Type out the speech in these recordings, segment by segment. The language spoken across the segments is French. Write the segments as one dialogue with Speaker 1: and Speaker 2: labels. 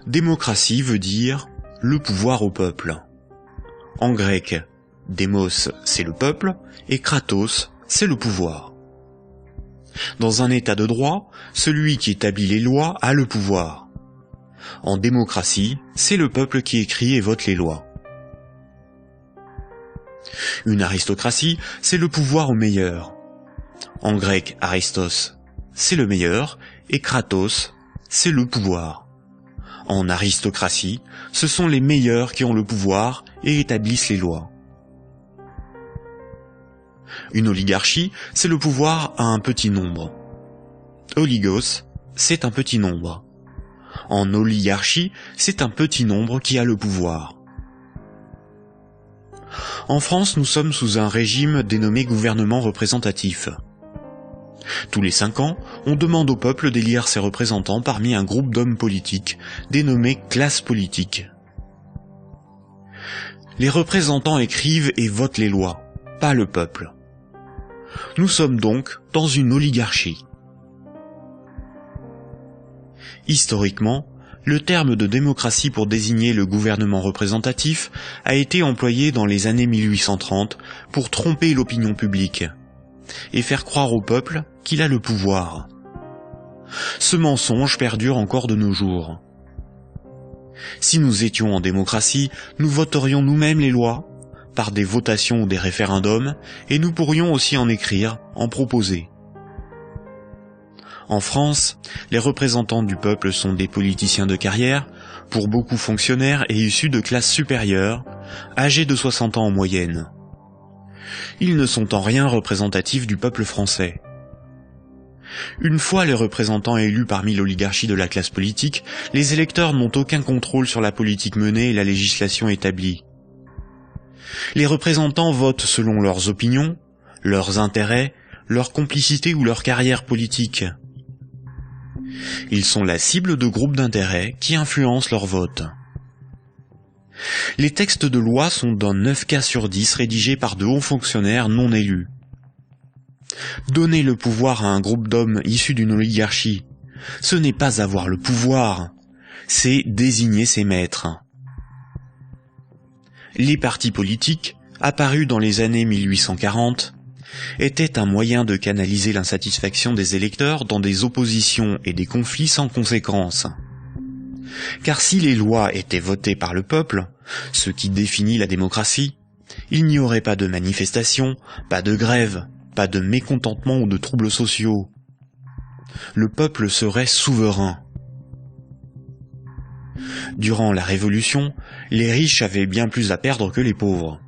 Speaker 1: Démocratie veut dire le pouvoir au peuple. En grec, démos c'est le peuple et kratos c'est le pouvoir. Dans un état de droit, celui qui établit les lois a le pouvoir. En démocratie, c'est le peuple qui écrit et vote les lois. Une aristocratie, c'est le pouvoir au meilleur. En grec, aristos, c'est le meilleur, et kratos, c'est le pouvoir. En aristocratie, ce sont les meilleurs qui ont le pouvoir et établissent les lois. Une oligarchie, c'est le pouvoir à un petit nombre. Oligos, c'est un petit nombre. En oligarchie, c'est un petit nombre qui a le pouvoir. En France, nous sommes sous un régime dénommé gouvernement représentatif. Tous les 5 ans, on demande au peuple d'élire ses représentants parmi un groupe d'hommes politiques, dénommé classe politique. Les représentants écrivent et votent les lois, pas le peuple. Nous sommes donc dans une oligarchie. Historiquement, le terme de démocratie pour désigner le gouvernement représentatif a été employé dans les années 1830 pour tromper l'opinion publique et faire croire au peuple qu'il a le pouvoir. Ce mensonge perdure encore de nos jours. Si nous étions en démocratie, nous voterions nous-mêmes les lois, par des votations ou des référendums, et nous pourrions aussi en écrire, en proposer. En France, les représentants du peuple sont des politiciens de carrière, pour beaucoup fonctionnaires et issus de classes supérieures, âgés de 60 ans en moyenne. Ils ne sont en rien représentatifs du peuple français. Une fois les représentants élus parmi l'oligarchie de la classe politique, les électeurs n'ont aucun contrôle sur la politique menée et la législation établie. Les représentants votent selon leurs opinions, leurs intérêts, leur complicité ou leur carrière politique. Ils sont la cible de groupes d'intérêts qui influencent leur vote. Les textes de loi sont dans 9 cas sur 10 rédigés par de hauts fonctionnaires non élus. Donner le pouvoir à un groupe d'hommes issus d'une oligarchie, ce n'est pas avoir le pouvoir, c'est désigner ses maîtres. Les partis politiques, apparus dans les années 1840, étaient un moyen de canaliser l'insatisfaction des électeurs dans des oppositions et des conflits sans conséquences. Car si les lois étaient votées par le peuple, ce qui définit la démocratie, il n'y aurait pas de manifestations, pas de grèves, pas de mécontentement ou de troubles sociaux. Le peuple serait souverain. Durant la Révolution, les riches avaient bien plus à perdre que les pauvres.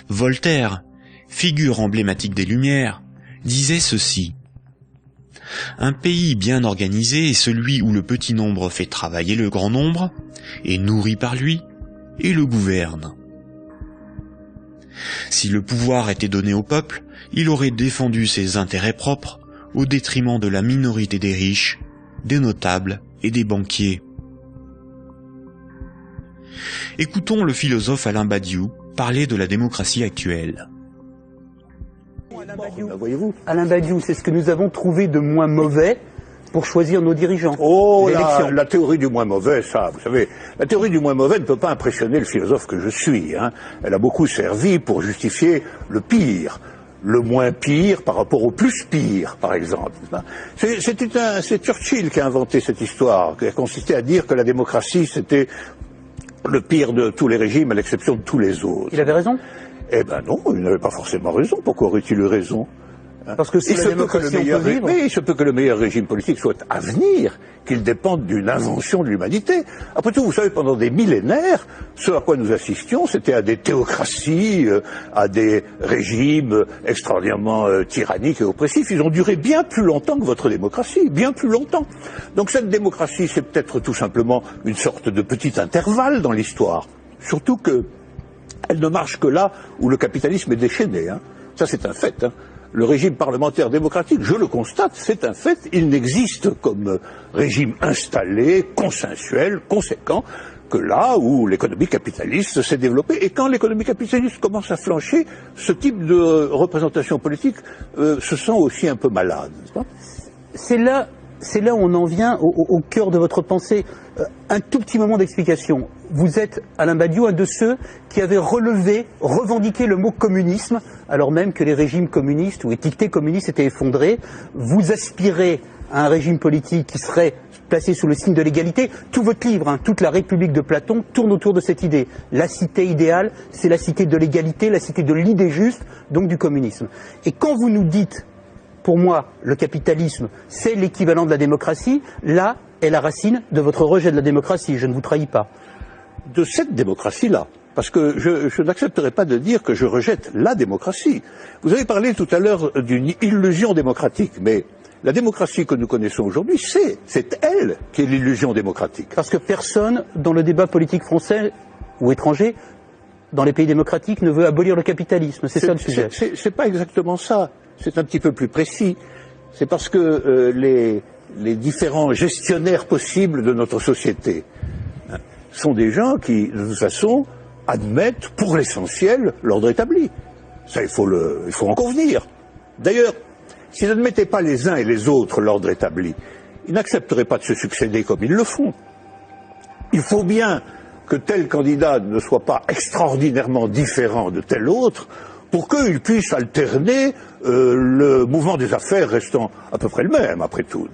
Speaker 1: Voltaire, figure emblématique des Lumières, disait ceci: « Un pays bien organisé est celui où le petit nombre fait travailler le grand nombre, est nourri par lui, et le gouverne. » Si le pouvoir était donné au peuple, il aurait défendu ses intérêts propres au détriment de la minorité des riches, des notables et des banquiers. Écoutons le philosophe Alain Badiou parler de la démocratie actuelle.
Speaker 2: Alain Badiou, c'est ce que nous avons trouvé de moins mauvais pour choisir nos dirigeants.
Speaker 3: Oh, la théorie du moins mauvais, ça, vous savez, la théorie du moins mauvais ne peut pas impressionner le philosophe que je suis. Elle a beaucoup servi pour justifier le pire, le moins pire par rapport au plus pire, par exemple. C'est Churchill qui a inventé cette histoire, qui a consisté à dire que la démocratie, c'était le pire de tous les régimes, à l'exception de tous les autres.
Speaker 2: Il avait raison?
Speaker 3: Eh ben non, il n'avait pas forcément raison. Pourquoi aurait-il eu raison?
Speaker 2: Parce que si la démocratie, on peut vivre.
Speaker 3: Mais il se peut que le meilleur régime politique soit à venir, qu'il dépende d'une invention de l'humanité. Après tout, vous savez, pendant des millénaires, ce à quoi nous assistions, c'était à des théocraties, à des régimes extraordinairement tyranniques et oppressifs. Ils ont duré bien plus longtemps que votre démocratie, bien plus longtemps. Donc cette démocratie, c'est peut-être tout simplement une sorte de petit intervalle dans l'histoire. Surtout que elle ne marche que là où le capitalisme est déchaîné. Ça, c'est un fait. Le régime parlementaire démocratique, je le constate, c'est un fait, il n'existe comme régime installé, consensuel, conséquent, que là où l'économie capitaliste s'est développée. Et quand l'économie capitaliste commence à flancher, ce type de représentation politique se sent aussi un peu malade.
Speaker 2: C'est là c'est là où on en vient au cœur de votre pensée. Un tout petit moment d'explication. Vous êtes, Alain Badiou, un de ceux qui avait revendiqué le mot communisme, alors même que les régimes communistes ou étiquetés communistes étaient effondrés. Vous aspirez à un régime politique qui serait placé sous le signe de l'égalité. Tout votre livre, toute la République de Platon, tourne autour de cette idée. La cité idéale, c'est la cité de l'égalité, la cité de l'idée juste, donc du communisme. Et quand vous nous dites, pour moi, le capitalisme, c'est l'équivalent de la démocratie, là est la racine de votre rejet de la démocratie, je ne vous trahis pas.
Speaker 3: De cette démocratie-là, parce que je n'accepterai pas de dire que je rejette la démocratie. Vous avez parlé tout à l'heure d'une illusion démocratique, mais la démocratie que nous connaissons aujourd'hui, c'est elle qui est l'illusion démocratique.
Speaker 2: Parce que personne, dans le débat politique français ou étranger, dans les pays démocratiques, ne veut abolir le capitalisme, c'est ça le sujet.
Speaker 3: C'est pas exactement ça, c'est un petit peu plus précis. C'est parce que les différents gestionnaires possibles de notre société sont des gens qui, de toute façon, admettent pour l'essentiel l'ordre établi. Ça, il faut en convenir. D'ailleurs, s'ils n'admettaient pas les uns et les autres l'ordre établi, ils n'accepteraient pas de se succéder comme ils le font. Il faut bien que tel candidat ne soit pas extraordinairement différent de tel autre pour qu'il puisse alterner le mouvement des affaires restant à peu près le même, après tout.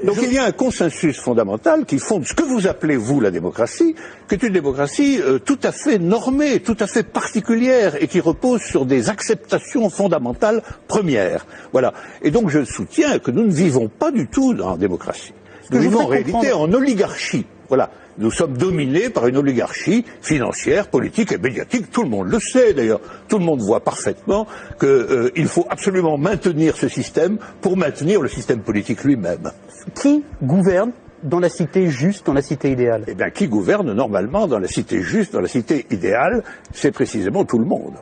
Speaker 3: Donc il y a un consensus fondamental qui fonde ce que vous appelez, vous, la démocratie, qui est une démocratie tout à fait normée, tout à fait particulière, et qui repose sur des acceptations fondamentales premières. Voilà. Et donc je soutiens que nous ne vivons pas du tout dans la démocratie. Nous vivons en réalité en oligarchie. Voilà. Nous sommes dominés par une oligarchie financière, politique et médiatique. Tout le monde le sait d'ailleurs. Tout le monde voit parfaitement qu'il faut absolument maintenir ce système pour maintenir le système politique lui-même.
Speaker 2: Qui gouverne dans la cité juste, dans la cité idéale?
Speaker 3: Eh bien, qui gouverne normalement dans la cité juste, dans la cité idéale, c'est précisément tout le monde.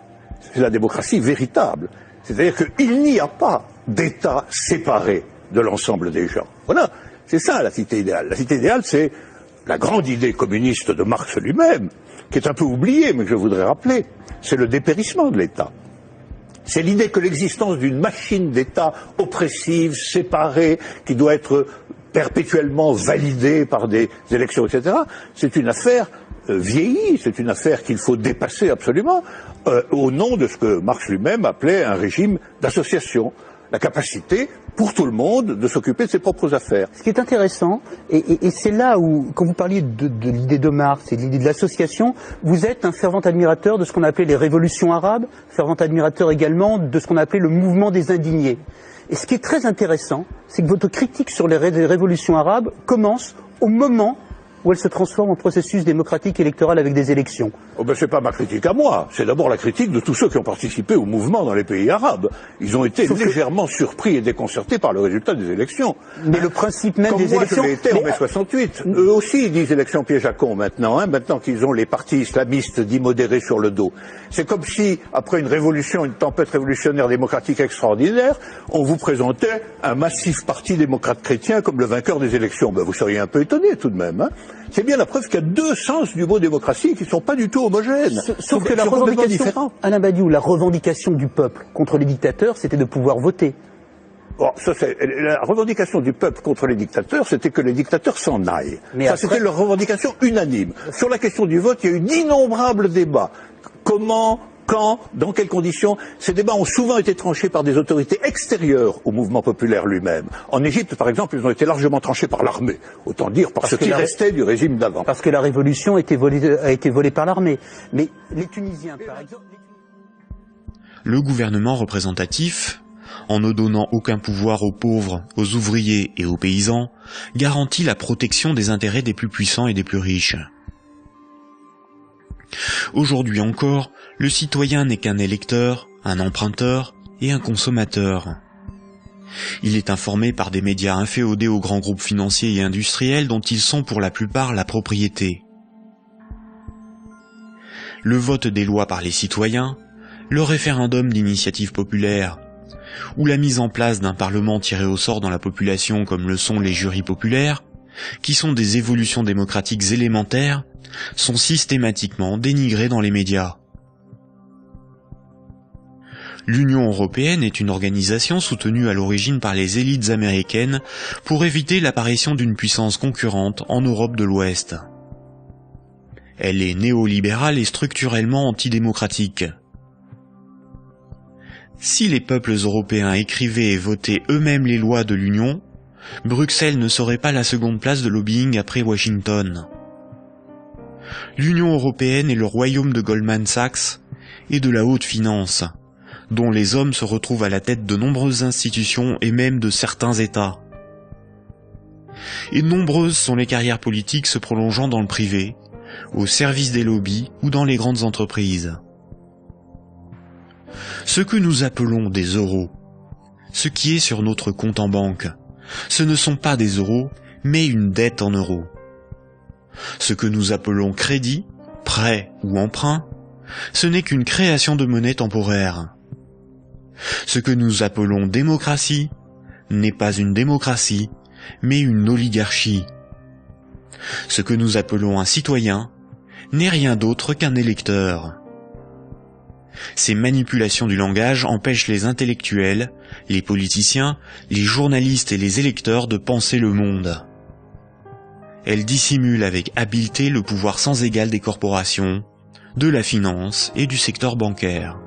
Speaker 3: C'est la démocratie véritable. C'est-à-dire qu'il n'y a pas d'État séparé de l'ensemble des gens. Voilà. C'est ça la cité idéale. La cité idéale, c'est la grande idée communiste de Marx lui-même, qui est un peu oubliée, mais que je voudrais rappeler, c'est le dépérissement de l'État. C'est l'idée que l'existence d'une machine d'État oppressive, séparée, qui doit être perpétuellement validée par des élections, etc., c'est une affaire vieillie, c'est une affaire qu'il faut dépasser absolument, au nom de ce que Marx lui-même appelait un régime d'association. La capacité, pour tout le monde, de s'occuper de ses propres affaires.
Speaker 2: Ce qui est intéressant, et c'est là où, quand vous parliez de l'idée de Marx et de l'idée de l'association, vous êtes un fervent admirateur de ce qu'on a appelé les révolutions arabes, fervent admirateur également de ce qu'on a appelé le mouvement des indignés. Et ce qui est très intéressant, c'est que votre critique sur les révolutions arabes commence au moment où elle se transforme en processus démocratique électoral avec des élections.
Speaker 3: Oh ben c'est pas ma critique à moi, c'est d'abord la critique de tous ceux qui ont participé au mouvement dans les pays arabes. Ils ont été légèrement surpris et déconcertés par le résultat des élections.
Speaker 2: Mais le principe même des élections...
Speaker 3: Comme moi je l'ai été en mai 68. Eux aussi ils disent élections piège à con maintenant, maintenant qu'ils ont les partis islamistes dits modérés sur le dos. C'est comme si, après une révolution, une tempête révolutionnaire démocratique extraordinaire, on vous présentait un massif parti démocrate chrétien comme le vainqueur des élections. Ben vous seriez un peu étonné tout de même. C'est bien la preuve qu'il y a deux sens du mot démocratie qui ne sont pas du tout homogènes.
Speaker 2: Sauf que la revendication, Alain Badiou, la revendication du peuple contre les dictateurs, c'était de pouvoir voter.
Speaker 3: Bon, la revendication du peuple contre les dictateurs, c'était que les dictateurs s'en aillent. Mais c'était leur revendication unanime. Sur la question du vote, il y a eu d'innombrables débats. Comment, quand, dans quelles conditions? Ces débats ont souvent été tranchés par des autorités extérieures au mouvement populaire lui-même. En Égypte, par exemple, ils ont été largement tranchés par l'armée. Autant dire parce ce qui restait du régime d'avant.
Speaker 2: Parce que la révolution a été volée par l'armée. Mais les Tunisiens, par exemple...
Speaker 1: Le gouvernement représentatif, en ne donnant aucun pouvoir aux pauvres, aux ouvriers et aux paysans, garantit la protection des intérêts des plus puissants et des plus riches. Aujourd'hui encore, le citoyen n'est qu'un électeur, un emprunteur et un consommateur. Il est informé par des médias inféodés aux grands groupes financiers et industriels dont ils sont pour la plupart la propriété. Le vote des lois par les citoyens, le référendum d'initiative populaire, ou la mise en place d'un parlement tiré au sort dans la population comme le sont les jurys populaires, qui sont des évolutions démocratiques élémentaires, sont systématiquement dénigrés dans les médias. L'Union européenne est une organisation soutenue à l'origine par les élites américaines pour éviter l'apparition d'une puissance concurrente en Europe de l'Ouest. Elle est néolibérale et structurellement antidémocratique. Si les peuples européens écrivaient et votaient eux-mêmes les lois de l'Union, Bruxelles ne serait pas la seconde place de lobbying après Washington. L'Union européenne est le royaume de Goldman Sachs et de la haute finance, dont les hommes se retrouvent à la tête de nombreuses institutions et même de certains États. Et nombreuses sont les carrières politiques se prolongeant dans le privé, au service des lobbies ou dans les grandes entreprises. Ce que nous appelons des euros, ce qui est sur notre compte en banque, ce ne sont pas des euros, mais une dette en euros. Ce que nous appelons crédit, prêt ou emprunt, ce n'est qu'une création de monnaie temporaire. Ce que nous appelons démocratie n'est pas une démocratie, mais une oligarchie. Ce que nous appelons un citoyen n'est rien d'autre qu'un électeur. Ces manipulations du langage empêchent les intellectuels, les politiciens, les journalistes et les électeurs de penser le monde. Elles dissimulent avec habileté le pouvoir sans égal des corporations, de la finance et du secteur bancaire.